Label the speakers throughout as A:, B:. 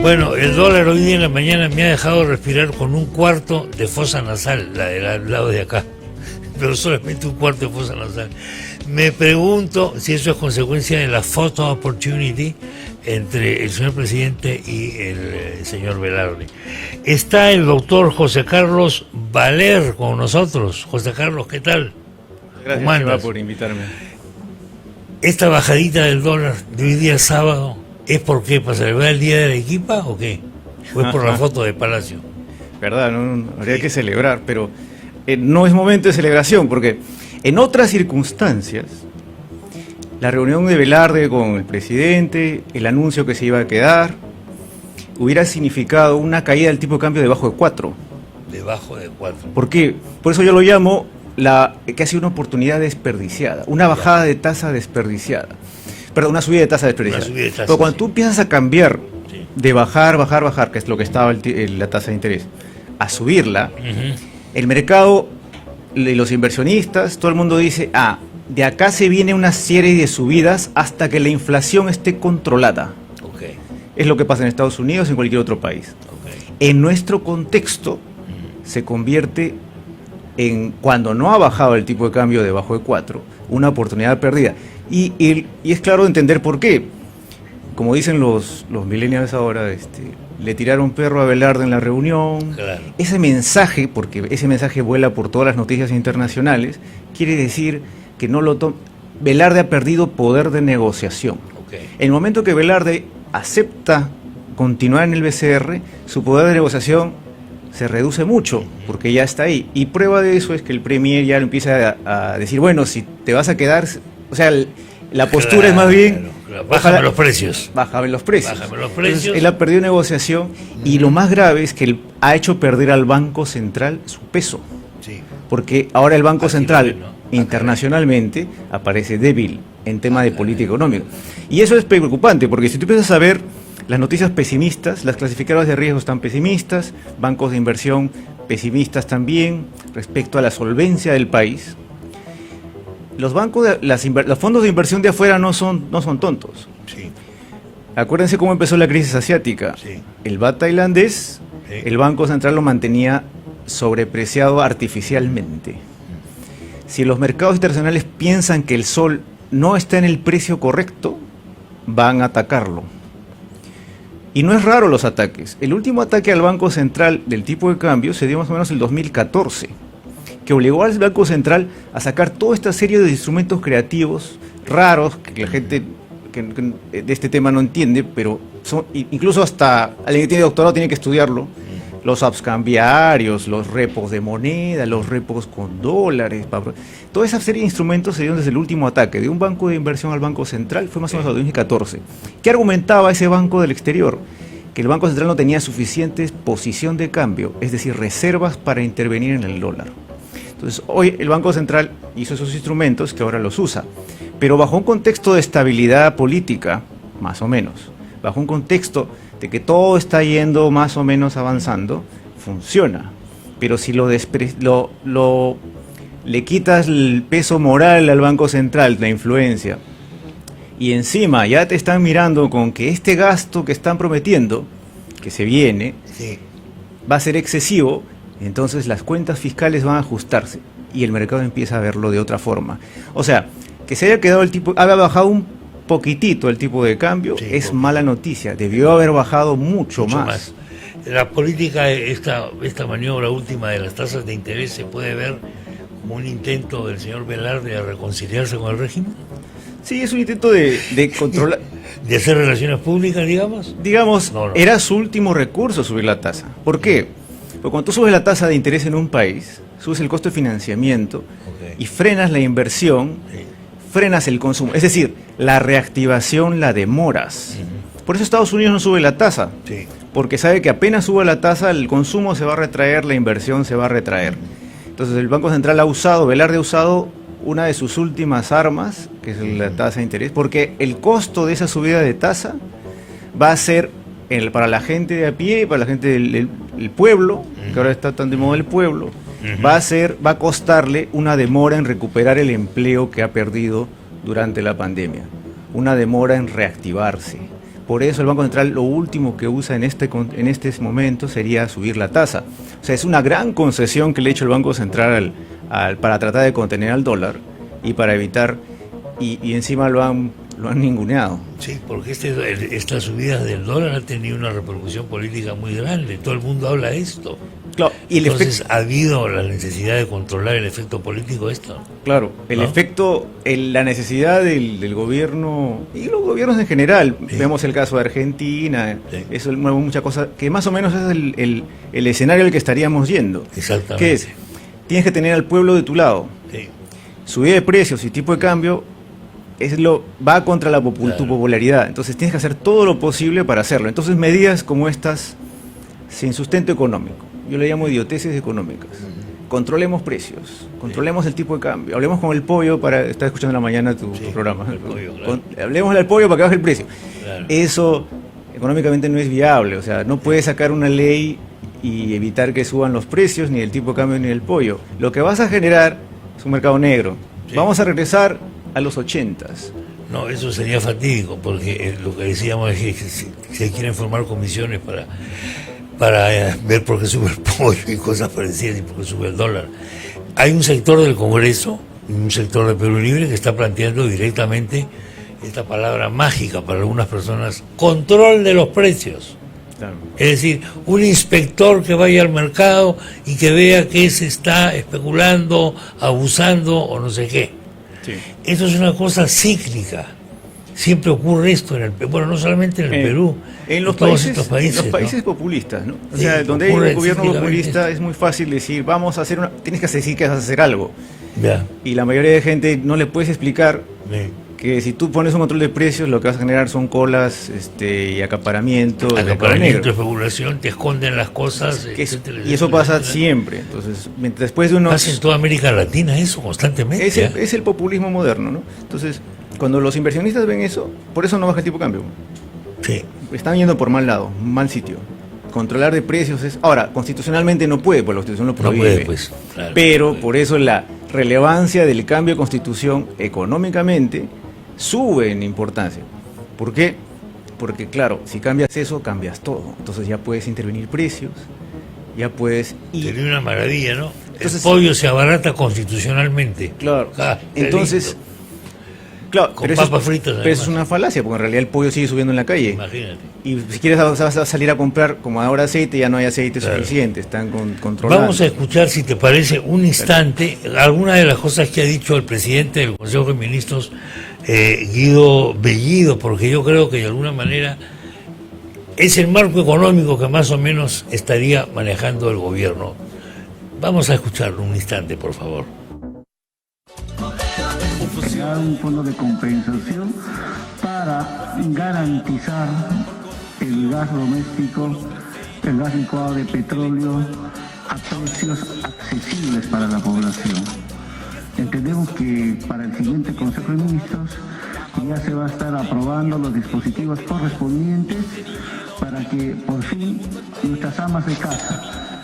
A: Bueno, el dólar hoy día en la mañana me ha dejado respirar con un cuarto de fosa nasal, la del lado de acá, pero solamente un cuarto de fosa nasal. Me pregunto si eso es consecuencia de la photo opportunity entre el señor presidente y el señor Velarde. Está el doctor José Carlos Valer con nosotros. José Carlos, ¿qué tal?
B: Gracias, Cheva, por invitarme.
A: Esta bajadita del dólar de hoy día sábado, ¿es por qué? ¿Para celebrar el Día de la Equipa o qué? ¿O es por la foto de Palacio?
B: Verdad, no habría que celebrar, pero no es momento de celebración, porque en otras circunstancias, la reunión de Velarde con el presidente, el anuncio que se iba a quedar, hubiera significado una caída del tipo de cambio debajo de 4.
A: Debajo de 4.
B: ¿Por qué? Por eso yo lo llamo que ha sido una oportunidad desperdiciada, una bajada de tasa desperdiciada. Perdón, una subida de tasa desperdiciada. Pero cuando tú empiezas a cambiar de bajar, que es lo que estaba la tasa de interés, a subirla, el mercado, los inversionistas, todo el mundo dice, de acá se viene una serie de subidas hasta que la inflación esté controlada.
A: Okay.
B: Es lo que pasa en Estados Unidos y en cualquier otro país. Okay. En nuestro contexto se convierte en, cuando no ha bajado el tipo de cambio debajo de 4, una oportunidad perdida. Y es claro entender por qué. Como dicen los millennials ahora, le tiraron perro a Velarde en la reunión. Claro. Ese mensaje, porque ese mensaje vuela por todas las noticias internacionales, quiere decir que Velarde ha perdido poder de negociación. Okay. En el momento que Velarde acepta continuar en el BCR, su poder de negociación se reduce mucho, porque ya está ahí. Y prueba de eso es que el Premier ya empieza a decir, bueno, si te vas a quedar, o sea, la postura es más bien,
A: bájame los precios.
B: Bájame los precios.
A: Bájame los precios.
B: Entonces, él ha perdido negociación y lo más grave es que él ha hecho perder al Banco Central su peso. Sí. Porque ahora el Banco Central internacionalmente aparece débil en tema de política económica. Y eso es preocupante, porque si tú empiezas a ver las noticias pesimistas, las clasificadoras de riesgo están pesimistas, bancos de inversión pesimistas también respecto a la solvencia del país. Los bancos, los fondos de inversión de afuera no son tontos. Sí. Acuérdense cómo empezó la crisis asiática. Sí. El baht tailandés, sí, el Banco Central lo mantenía sobrepreciado artificialmente. Si los mercados internacionales piensan que el sol no está en el precio correcto, van a atacarlo. Y no es raro los ataques. El último ataque al Banco Central del tipo de cambio se dio más o menos en el 2014, que obligó al Banco Central a sacar toda esta serie de instrumentos creativos raros que la gente de este tema no entiende, pero incluso hasta alguien que tiene doctorado tiene que estudiarlo. Los swaps cambiarios, los repos de moneda, los repos con dólares. Toda esa serie de instrumentos se dieron desde el último ataque de un banco de inversión al Banco Central, fue más o menos en el 2014. ¿Qué argumentaba ese banco del exterior? Que el Banco Central no tenía suficiente posición de cambio, es decir, reservas para intervenir en el dólar. Entonces, hoy el Banco Central hizo esos instrumentos que ahora los usa, pero bajo un contexto de estabilidad política, más o menos, bajo un contexto de que todo está yendo más o menos avanzando, funciona. Pero si le quitas el peso moral al Banco Central, la influencia, y encima ya te están mirando con que este gasto que están prometiendo, que se viene, sí, va a ser excesivo, entonces las cuentas fiscales van a ajustarse y el mercado empieza a verlo de otra forma. O sea, que se haya quedado había bajado un poquitito el tipo de cambio, sí, es mala noticia, debió haber bajado mucho más.
A: La política, esta maniobra última de las tasas de interés, ¿se puede ver como un intento del señor Velarde de reconciliarse con el régimen?
B: Sí, es un intento de controlar.
A: ¿De hacer relaciones públicas, digamos?
B: Digamos, no. Era su último recurso subir la tasa. ¿Por qué? Porque cuando tú subes la tasa de interés en un país, subes el costo de financiamiento, okay, y frenas la inversión, sí, frenas el consumo. Es decir, la reactivación la demoras. Por eso Estados Unidos no sube la tasa, sí, porque sabe que apenas suba la tasa, el consumo se va a retraer, la inversión se va a retraer. Entonces el Banco Central Velarde ha usado una de sus últimas armas, que es la tasa de interés, porque el costo de esa subida de tasa va a ser para la gente de a pie, para la gente del pueblo, que ahora está tan de moda el pueblo, va a costarle una demora en recuperar el empleo que ha perdido durante la pandemia, una demora en reactivarse. Por eso el Banco Central lo último que usa en este momento sería subir la tasa. O sea, es una gran concesión que le ha hecho el Banco Central para tratar de contener al dólar y para evitar, y encima lo han ninguneado.
A: Sí, porque esta subida del dólar ha tenido una repercusión política muy grande. Todo el mundo habla de esto.
B: Claro, y
A: entonces ha habido la necesidad de controlar el efecto político de esto.
B: Claro, el efecto, la necesidad del gobierno y los gobiernos en general. Sí. Vemos el caso de Argentina, sí. Eso mueve muchas cosas, que más o menos es el escenario al que estaríamos yendo.
A: Exactamente.
B: Que es, tienes que tener al pueblo de tu lado.
A: Sí.
B: Subida de precios y tipo de cambio va contra tu popularidad. Entonces tienes que hacer todo lo posible para hacerlo. Entonces medidas como estas, sin sustento económico, yo le llamo idioteces económicas. Controlemos precios, controlemos el tipo de cambio, hablemos con el pollo estar escuchando en la mañana tu programa. Pollo, claro. Hablemos al pollo para que baje el precio. Claro. Eso económicamente no es viable, o sea, no puedes sacar una ley y evitar que suban los precios, ni el tipo de cambio, ni el pollo. Lo que vas a generar es un mercado negro. Sí. Vamos a regresar a los 80s.
A: No, eso sería fatídico, porque lo que decíamos es que se quieren formar comisiones para ver por qué sube el pollo y cosas parecidas y por qué sube el dólar. Hay un sector del Congreso, un sector de Perú Libre, que está planteando directamente esta palabra mágica para algunas personas: control de los precios. Claro. Es decir, un inspector que vaya al mercado y que vea que se está especulando, abusando o no sé qué. Sí. Eso es una cosa cíclica. Siempre ocurre esto en el Perú, bueno, no solamente en el Perú,
B: en todos estos países, en los países, ¿no? Populistas, ¿no? O sea, donde hay un gobierno populista es muy fácil decir, vamos a hacer tienes que decir que vas a hacer algo. Ya. Y la mayoría de gente no le puedes explicar que si tú pones un control de precios, lo que vas a generar son colas y acaparamiento,
A: especulación, te esconden las cosas.
B: Y eso pasa siempre. Entonces, después de
A: pasa en toda América Latina eso constantemente.
B: Es el populismo moderno, ¿no? Entonces, cuando los inversionistas ven eso, por eso no baja el tipo de cambio.
A: Sí.
B: Están yendo por mal lado, mal sitio. Controlar de precios es... Ahora, constitucionalmente no puede, pues la Constitución lo prohíbe.
A: No puede, pues. Claro,
B: pero por eso la relevancia del cambio de Constitución económicamente sube en importancia. ¿Por qué? Porque, claro, si cambias eso, cambias todo. Entonces ya puedes intervenir precios, ya puedes...
A: Sería una maravilla, ¿no? Entonces, el pollo se abarata constitucionalmente.
B: Claro. Entonces... Claro,
A: con papas fritas.
B: Pero es una falacia, porque en realidad el pollo sigue subiendo en la calle.
A: Imagínate.
B: Y si quieres vas a salir a comprar, como ahora aceite, ya no hay aceite suficiente, están controlando.
A: Vamos a escuchar, si te parece, un instante, algunas de las cosas que ha dicho el presidente del Consejo de Ministros, Guido Bellido, porque yo creo que de alguna manera es el marco económico que más o menos estaría manejando el gobierno. Vamos a escucharlo un instante, por favor.
C: Crear un fondo de compensación para garantizar el gas doméstico, el gas licuado de petróleo a precios accesibles para la población. Entendemos que para el siguiente Consejo de Ministros ya se va a estar aprobando los dispositivos correspondientes para que por fin nuestras amas de casa,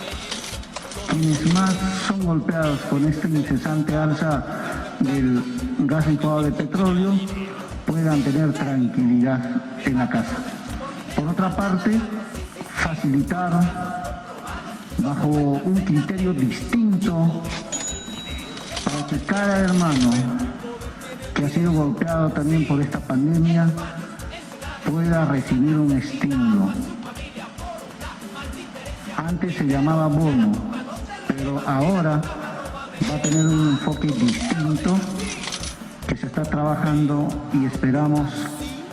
C: quienes más son golpeados con esta incesante alza del gas licuado de petróleo, puedan tener tranquilidad en la casa. Por otra parte, facilitar bajo un criterio distinto para que cada hermano que ha sido golpeado también por esta pandemia pueda recibir un estímulo. Antes se llamaba bono, pero ahora va a tener un enfoque distinto que se está trabajando y esperamos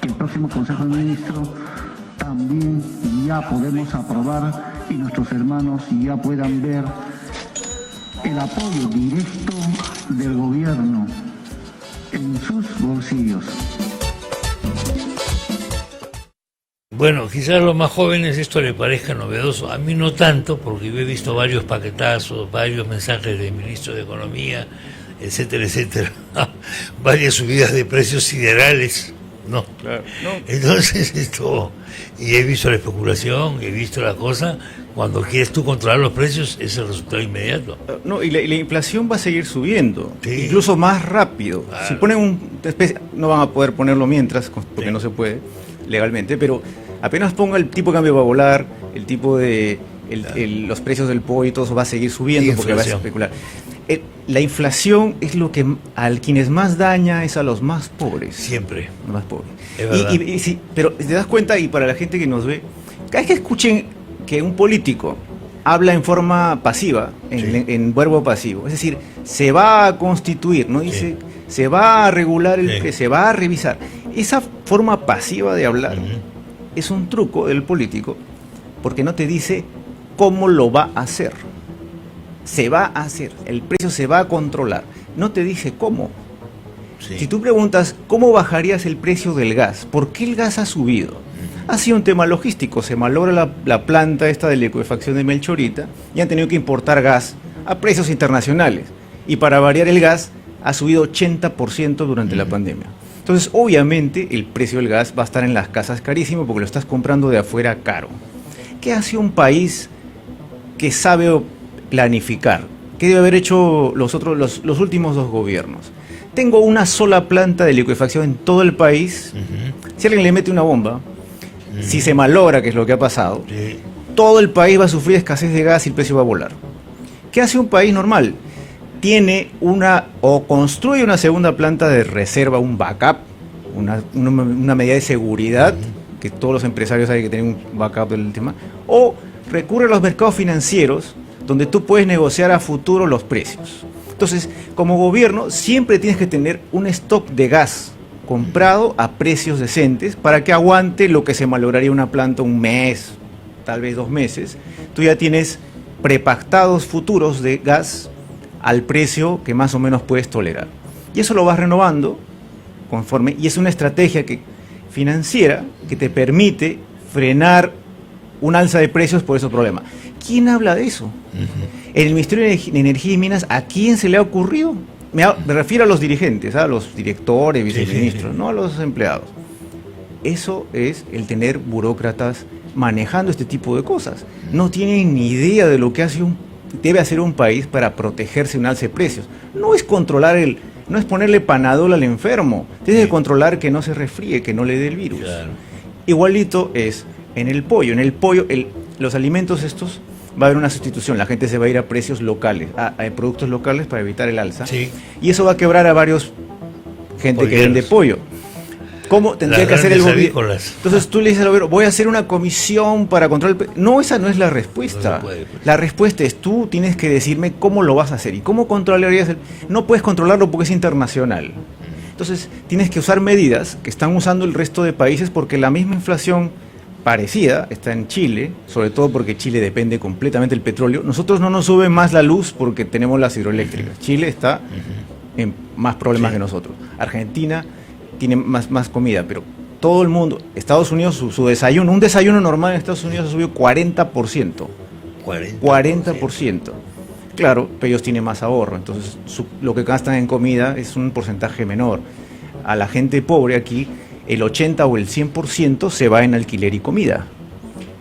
C: que el próximo Consejo de Ministros también ya podemos aprobar y nuestros hermanos ya puedan ver el apoyo directo del gobierno en sus bolsillos.
A: Bueno, quizás a los más jóvenes esto les parezca novedoso, a mí no tanto, porque yo he visto varios paquetazos, varios mensajes del ministro de Economía, etcétera, etcétera, varias subidas de precios siderales, No.
B: Claro, no.
A: Entonces y he visto la especulación, he visto la cosa, cuando quieres tú controlar los precios es el resultado inmediato.
B: No, y la inflación va a seguir subiendo,
A: Sí.
B: incluso más rápido.
A: Claro.
B: Si ponen no van a poder ponerlo mientras, porque no se puede legalmente, pero apenas ponga el tipo de cambio va a volar, el tipo de los precios del pollo y todo eso va a seguir subiendo porque va a especular. La inflación es lo que quienes más daña es a los más pobres.
A: Siempre.
B: Los más pobres.
A: Es verdad.
B: Sí, pero te das cuenta, y para la gente que nos ve, cada vez que escuchen que un político habla en forma pasiva, en verbo pasivo, es decir, se va a constituir, no dice, se va a regular se va a revisar. Esa forma pasiva de hablar es un truco del político, porque no te dice cómo lo va a hacer. Se va a hacer, el precio se va a controlar, no te dice cómo. Si tú preguntas cómo bajarías el precio del gas, ¿por qué el gas ha subido? Ha sido un tema logístico, se malogra la planta esta de licuefacción de Melchorita y han tenido que importar gas a precios internacionales. Y para variar, el gas ha subido 80% durante la pandemia. Entonces, obviamente, el precio del gas va a estar en las casas carísimo porque lo estás comprando de afuera caro. ¿Qué hace un país que sabe planificar? ¿Qué debe haber hecho los últimos dos gobiernos? Tengo una sola planta de licuefacción en todo el país. Si alguien le mete una bomba, si se malogra, que es lo que ha pasado, todo el país va a sufrir escasez de gas y el precio va a volar. ¿Qué hace un país normal? Tiene o construye una segunda planta de reserva, un backup, una medida de seguridad, que todos los empresarios saben que tienen un backup del tema, o recurre a los mercados financieros, donde tú puedes negociar a futuro los precios. Entonces, como gobierno, siempre tienes que tener un stock de gas comprado a precios decentes para que aguante lo que se malograría una planta un mes, tal vez 2 meses. Tú ya tienes prepactados futuros de gas al precio que más o menos puedes tolerar. Y eso lo vas renovando conforme, y es una estrategia financiera que te permite frenar un alza de precios por esos problemas. ¿Quién habla de eso? En el Ministerio de Energía y Minas, ¿a quién se le ha ocurrido? Me refiero a los dirigentes, a los directores, viceministros, no a los empleados. Eso es el tener burócratas manejando este tipo de cosas. No tienen ni idea de lo que debe hacer un país para protegerse de un alza de precios. No es no es ponerle Panadol al enfermo. Tienes que controlar que no se resfríe, que no le dé el virus. Claro. Igualito es en el pollo. En el pollo, los alimentos estos, va a haber una sustitución. La gente se va a ir a precios locales, a productos locales para evitar el alza. Sí. Y eso va a quebrar a varios gente que vende pollo. ¿Cómo tendría que hacer el gobierno? Entonces tú le dices al gobierno, voy a hacer una comisión para controlar el precio. No, esa no es la respuesta. No puede, pues. La respuesta es, tú tienes que decirme cómo lo vas a hacer y cómo controlarías No puedes controlarlo porque es internacional. Entonces tienes que usar medidas que están usando el resto de países, porque la misma inflación parecida está en Chile, sobre todo porque Chile depende completamente del petróleo. Nosotros no nos sube más la luz porque tenemos las hidroeléctricas. Chile está en más problemas que nosotros. Argentina tiene más comida, pero todo el mundo, Estados Unidos, su desayuno, un desayuno normal en Estados Unidos ha subido 40%. 40%. Claro, pero ellos tienen más ahorro, entonces lo que gastan en comida es un porcentaje menor. A la gente pobre aquí, el 80 o el 100% se va en alquiler y comida,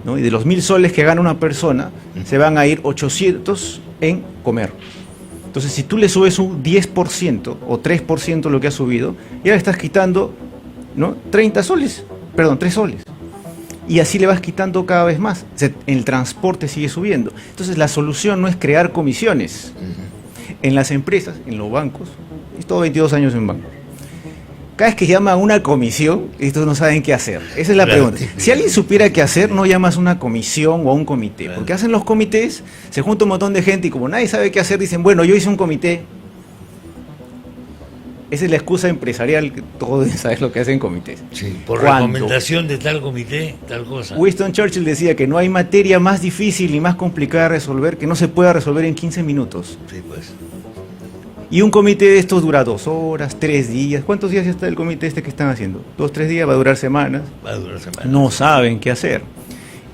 B: ¿no? Y de los 1.000 soles que gana una persona, se van a ir 800 en comer. Entonces, si tú le subes un 10% o 3% lo que ha subido, ya le estás quitando, ¿no? 3 soles. Y así le vas quitando cada vez más. El transporte sigue subiendo. Entonces, la solución no es crear comisiones. En las empresas, en los bancos, he estado 22 años en banco. Cada vez que llama a una comisión, estos no saben qué hacer. Esa es la pregunta. Si alguien supiera qué hacer, no llamas a una comisión o a un comité. Porque hacen los comités, se junta un montón de gente y como nadie sabe qué hacer, dicen, bueno, yo hice un comité. Esa es la excusa empresarial, que todos saben lo que hacen comités.
A: Sí, por recomendación de tal comité, tal cosa.
B: Winston Churchill decía que no hay materia más difícil y más complicada de resolver que no se pueda resolver en 15 minutos.
A: Sí, pues.
B: Y un comité de estos dura 2 horas, 3 días. ¿Cuántos días está el comité que están haciendo? 2, 3 días, va a durar semanas. No saben qué hacer.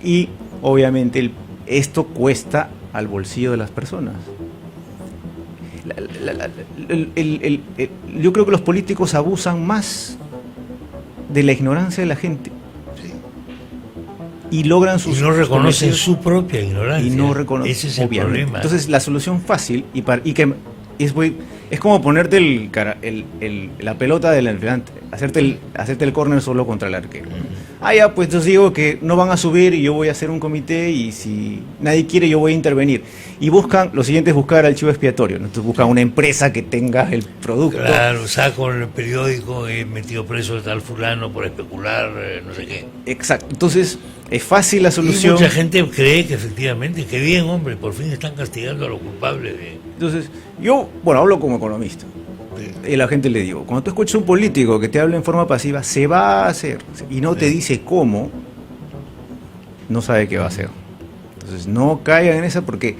B: Y obviamente esto cuesta al bolsillo de las personas. Yo creo que los políticos abusan más de la ignorancia de la gente. Y logran sus...
A: Y no reconocen su propia ignorancia.
B: Y no reconocen,
A: ese es el problema.
B: Entonces la solución fácil es como ponerte la pelota delante, hacerte el córner solo contra el arquero. Ya, pues entonces digo que no van a subir y yo voy a hacer un comité y si nadie quiere yo voy a intervenir. Y lo siguiente es buscar al chivo expiatorio, ¿no? Entonces buscan una empresa que tenga el producto.
A: Claro, saco en el periódico, he metido preso a tal fulano por especular, no sé qué.
B: Exacto, entonces es fácil la solución.
A: Y mucha gente cree que efectivamente, que bien, hombre, por fin están castigando a los culpables de...
B: Entonces, yo, hablo como economista. Y a la gente le digo, cuando tú escuchas un político que te habla en forma pasiva, se va a hacer, y no te dice cómo, no sabe qué va a hacer. Entonces, no caigan en esa porque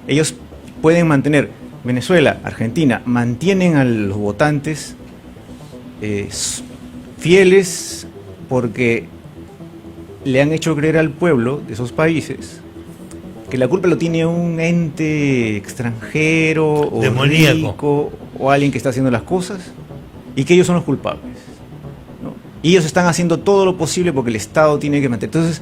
B: ellos pueden mantener, Venezuela, Argentina, mantienen a los votantes fieles porque le han hecho creer al pueblo de esos países que la culpa lo tiene un ente extranjero o
A: demoníaco,
B: rico, o alguien que está haciendo las cosas y que ellos son los culpables, ¿no? Y ellos están haciendo todo lo posible porque el Estado tiene que mantener. Entonces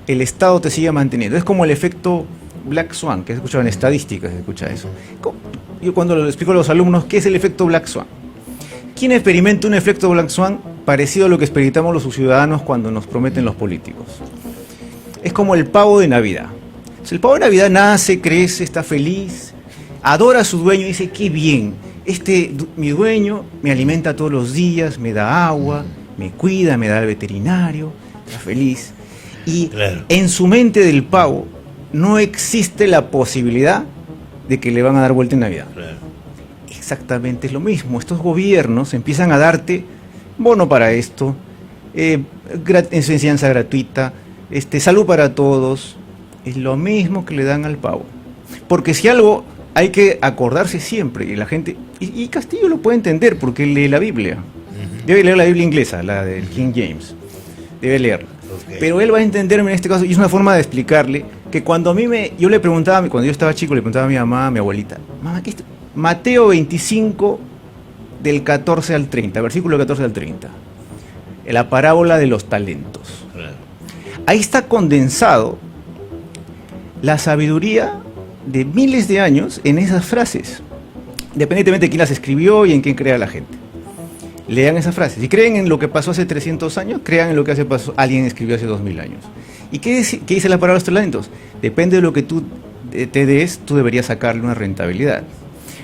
B: el Estado te sigue manteniendo. Es como el efecto Black Swan, que se escucha en estadísticas, se escucha eso. Yo cuando lo explico a los alumnos, ¿qué es el efecto Black Swan? ¿Quién experimenta un efecto Black Swan parecido a lo que experimentamos los ciudadanos cuando nos prometen los políticos? Es como el pavo de Navidad. El pavo de Navidad nace, crece, está feliz, adora a su dueño y dice, qué bien, mi dueño me alimenta todos los días, me da agua, me cuida, me da al veterinario, está feliz. Y en su mente del pavo no existe la posibilidad de que le van a dar vuelta en Navidad. Exactamente es lo mismo. Estos gobiernos empiezan a darte bono para esto, enseñanza gratuita, salud para todos. Es lo mismo que le dan al pavo. Porque si algo hay que acordarse siempre, y la gente, y Castillo lo puede entender porque lee la Biblia. Debe leer la Biblia inglesa, la del King James. Debe leerla. Pero él va a entenderme en este caso, y es una forma de explicarle que cuando yo le preguntaba, cuando yo estaba chico, le preguntaba a mi mamá, a mi abuelita, mamá, ¿qué es esto? Mateo 25, del 14 al 30, versículo 14 al 30. La parábola de los talentos. Ahí está condensado la sabiduría de miles de años en esas frases, independientemente de quién las escribió y en quién crea la gente. Lean esas frases. Si creen en lo que pasó hace 300 años, crean en lo que alguien escribió hace 2000 años. ¿Y qué dice la parábola de los talentos? Depende de lo que tú te des, tú deberías sacarle una rentabilidad.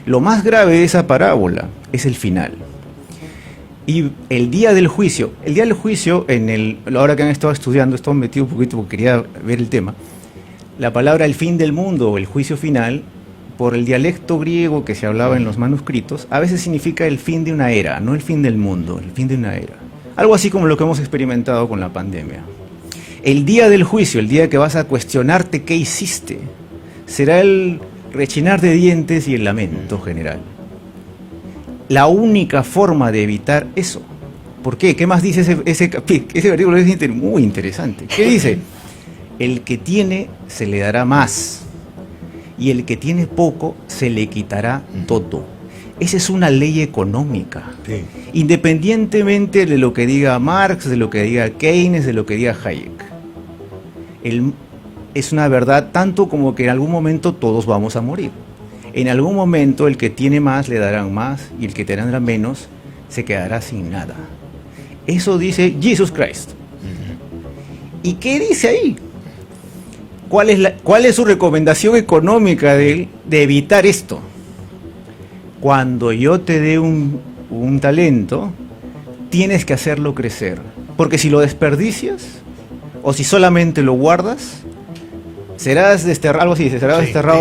B: Lo más grave de esa parábola es el final. Y el día del juicio, ahora que han estado estudiando, he estado metido un poquito porque quería ver el tema. La palabra el fin del mundo o el juicio final, por el dialecto griego que se hablaba en los manuscritos, a veces significa el fin de una era, no el fin del mundo, el fin de una era. Algo así como lo que hemos experimentado con la pandemia. El día del juicio, el día que vas a cuestionarte qué hiciste, será el rechinar de dientes y el lamento general. La única forma de evitar eso. ¿Por qué? ¿Qué más dice ese versículo? Es muy interesante. ¿Qué dice? El que tiene se le dará más y el que tiene poco se le quitará todo. Esa es una ley económica. Sí. Independientemente de lo que diga Marx, de lo que diga Keynes, de lo que diga Hayek. Es una verdad tanto como que en algún momento todos vamos a morir. En algún momento el que tiene más le darán más y el que tendrá menos se quedará sin nada. Eso dice Jesus Christ. ¿Y qué dice ahí? ¿Cuál es su recomendación económica de evitar esto? Cuando yo te dé un talento, tienes que hacerlo crecer. Porque si lo desperdicias, o si solamente lo guardas, serás desterrado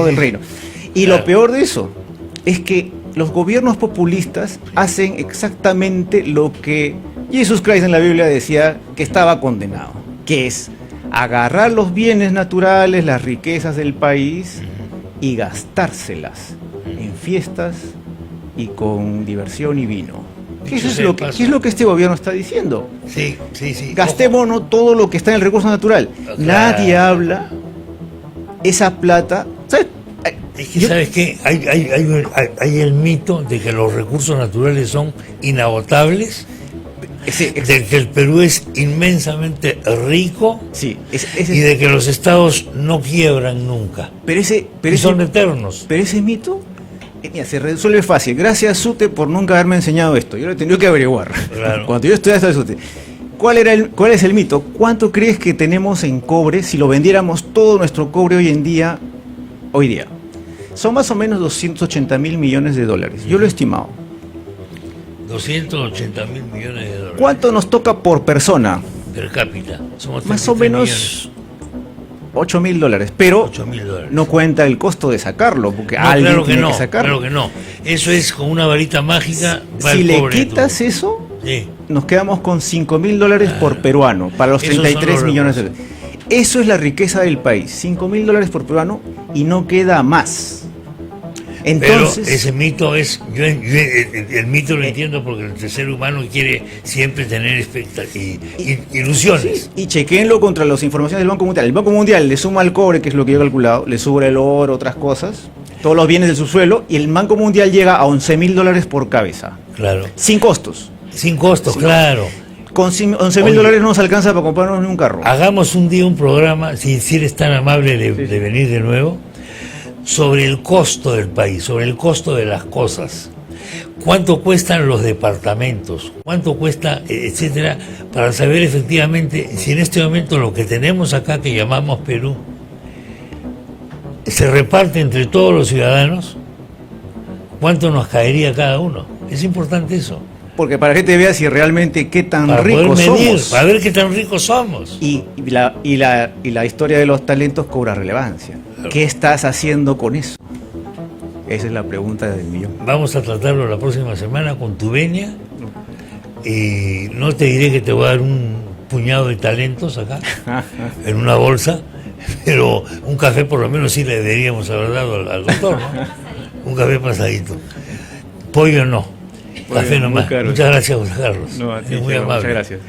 B: del reino. Y lo peor de eso es que los gobiernos populistas hacen exactamente lo que Jesus Christ en la Biblia decía que estaba condenado, que es agarrar los bienes naturales, las riquezas del país y gastárselas en fiestas y con diversión y vino. ¿Qué es lo que este gobierno está diciendo?
A: Sí.
B: Gastémonos todo lo que está en el recurso natural. Claro. Nadie habla esa plata. ¿Sabes?
A: Es que, ¿sabes qué? Hay el mito de que los recursos naturales son inagotables. de que el Perú es inmensamente rico,
B: sí,
A: y de que los estados no quiebran nunca.
B: Pero
A: son eternos.
B: Pero ese mito mira, se resuelve fácil. Gracias, Sute, por nunca haberme enseñado esto. Yo lo he tenido que averiguar.
A: Claro.
B: Cuando yo estudiaba esto de Sute. ¿Cuál es el mito? ¿Cuánto crees que tenemos en cobre si lo vendiéramos todo nuestro cobre hoy día? Son más o menos 280.000 millones de dólares. Yo lo he estimado.
A: 280.000 millones de dólares.
B: ¿Cuánto nos toca por persona?
A: Per cápita. Somos
B: más o menos 8.000 dólares. Pero
A: 8.000 dólares.
B: No cuenta el costo de sacarlo, porque
A: no,
B: alguien
A: claro que
B: tiene
A: no,
B: que sacarlo.
A: Claro que no. Eso es con una varita mágica.
B: Si le quitas eso, sí, nos quedamos con 5.000 dólares por peruano, para los 33 millones de dólares. Eso es la riqueza del país, 5.000 dólares por peruano, y no queda más. Entonces,
A: pero ese mito es, el mito lo entiendo porque el ser humano quiere siempre tener ilusiones.
B: Sí, y chequenlo contra las informaciones del Banco Mundial. El Banco Mundial le suma al cobre, que es lo que yo he calculado, le sube el oro, otras cosas, todos los bienes del subsuelo, y el Banco Mundial llega a 11.000 dólares por cabeza.
A: Claro.
B: Sin costos.
A: Sin costos, claro.
B: Con 11.000 dólares no nos alcanza para comprarnos ni un carro.
A: Hagamos un día un programa, si eres tan amable de venir de nuevo, sobre el costo del país, sobre el costo de las cosas. ¿Cuánto cuestan los departamentos? ¿Cuánto cuesta, etcétera? Para saber efectivamente si en este momento lo que tenemos acá, que llamamos Perú, se reparte entre todos los ciudadanos, ¿cuánto nos caería cada uno? Es importante eso.
B: Porque para que te vea si realmente qué tan
A: para
B: ricos
A: medir,
B: somos.
A: Para ver qué tan ricos somos.
B: Y la historia de los talentos cobra relevancia. Claro. ¿Qué estás haciendo con eso? Esa es la pregunta del millón.
A: Vamos a tratarlo la próxima semana con tu venia. Y no te diré que te voy a dar un puñado de talentos acá, en una bolsa, pero un café por lo menos sí le deberíamos haber dado al doctor, ¿no? Un café pasadito. Pollo no. Café nomás. Muchas gracias, José Carlos.
B: No,
A: es muy amable.
B: Muchas gracias.